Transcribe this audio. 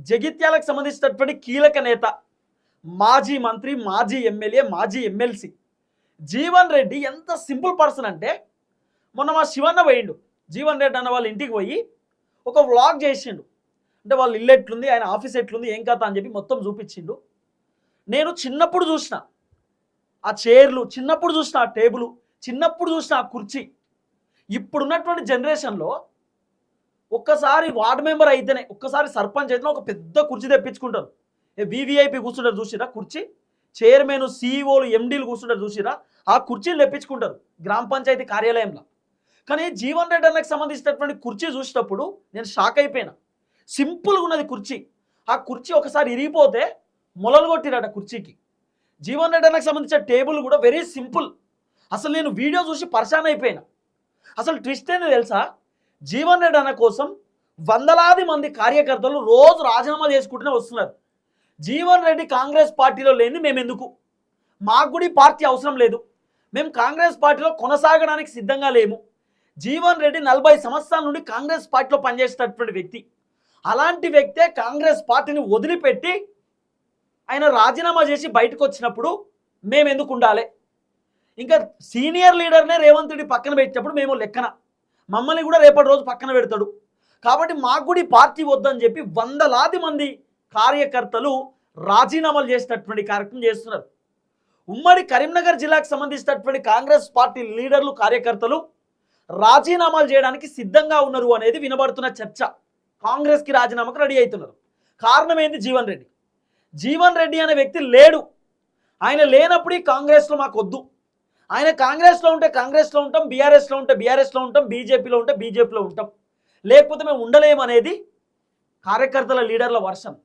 జగిత్యాలకు సంబంధించినటువంటి కీలక నేత, మాజీ మంత్రి, మాజీ ఎమ్మెల్యే, మాజీ ఎమ్మెల్సీ జీవన్ రెడ్డి ఎంత సింపుల్ పర్సన్ అంటే, మొన్న మా శివన్న పోయిండు. జీవన్ రెడ్డి అన్న వాళ్ళ ఇంటికి పోయి ఒక వ్లాగ్ చేసిండు. అంటే వాళ్ళ ఇల్లు ఎట్లుంది, ఆయన ఆఫీస్ ఎట్లుంది, ఏం కథ అని చెప్పి మొత్తం చూపించిండు. నేను చిన్నప్పుడు చూసిన ఆ చైర్లు, చిన్నప్పుడు చూసిన ఆ టేబుల్, చిన్నప్పుడు చూసిన ఆ కుర్చీ, ఇప్పుడున్నటువంటి జనరేషన్లో ఒక్కసారి వార్డు మెంబర్ అయితేనే, ఒక్కసారి సర్పంచ్ అయితేనే ఒక పెద్ద కుర్చీ తెప్పించుకుంటారు. వివిఐపి కూర్చుంటారు చూసిరా కుర్చీ, చైర్మన్, సిఇఓలు, ఎండీలు కూర్చుంటారు చూసిరా, ఆ కుర్చీలు తెప్పించుకుంటారు గ్రామ పంచాయతీ కార్యాలయంలో. కానీ జీవన్ రెడ్డి అన్నకు సంబంధించినటువంటి కుర్చీ చూసినప్పుడు నేను షాక్ అయిపోయినా. సింపుల్గా ఉన్నది కుర్చీ. ఆ కుర్చీ ఒకసారి ఇరిగిపోతే మొలలు కొట్టిరట కుర్చీకి. జీవన్ రెడ్డి అన్నకు సంబంధించిన టేబుల్ కూడా వెరీ సింపుల్. అసలు నేను వీడియో చూసి పరేషాన్ అయిపోయినా. అసలు ట్విస్ట్ ఏంది తెలుసా, జీవన్ రెడ్డి అన్న కోసం వందలాది మంది కార్యకర్తలు రోజు రాజీనామా చేసుకుంటూనే వస్తున్నారు. జీవన్ రెడ్డి కాంగ్రెస్ పార్టీలో లేని మేము ఎందుకు, మాకు కూడా పార్టీ అవసరం లేదు, మేము కాంగ్రెస్ పార్టీలో కొనసాగడానికి సిద్ధంగా లేము. జీవన్ రెడ్డి 40 సంవత్సరాల నుండి కాంగ్రెస్ పార్టీలో పనిచేసేటటువంటి వ్యక్తి. అలాంటి వ్యక్తే కాంగ్రెస్ పార్టీని వదిలిపెట్టి ఆయన రాజీనామా చేసి బయటకు వచ్చినప్పుడు మేము ఎందుకు ఉండాలి? ఇంకా సీనియర్ లీడర్నే రేవంత్ రెడ్డి పక్కన పెట్టినప్పుడు మేము లెక్కన, మమ్మల్ని కూడా రేపటి రోజు పక్కన పెడతాడు. కాబట్టి మాకు కూడా పార్టీ వద్దని చెప్పి వందలాది మంది కార్యకర్తలు రాజీనామాలు చేసినటువంటి కార్యక్రమం చేస్తున్నారు. ఉమ్మడి కరీంనగర్ జిల్లాకు సంబంధించినటువంటి కాంగ్రెస్ పార్టీ లీడర్లు, కార్యకర్తలు రాజీనామాలు చేయడానికి సిద్ధంగా ఉన్నారు అనేది వినబడుతున్న చర్చ. కాంగ్రెస్కి రాజీనామాకు రెడీ అవుతున్నారు. కారణం ఏంది? జీవన్ రెడ్డి. జీవన్ రెడ్డి అనే వ్యక్తి లేడు. ఆయన లేనప్పుడు ఈ కాంగ్రెస్లో మాకు వద్దు. ఆయన కాంగ్రెస్లో ఉంటే కాంగ్రెస్లో ఉంటాం, బీఆర్ఎస్లో ఉంటే బీఆర్ఎస్లో ఉంటాం, బీజేపీలో ఉంటే బీజేపీలో ఉంటాం, లేకపోతే మేము ఉండలేమనేది కార్యకర్తల, లీడర్ల వర్షన్.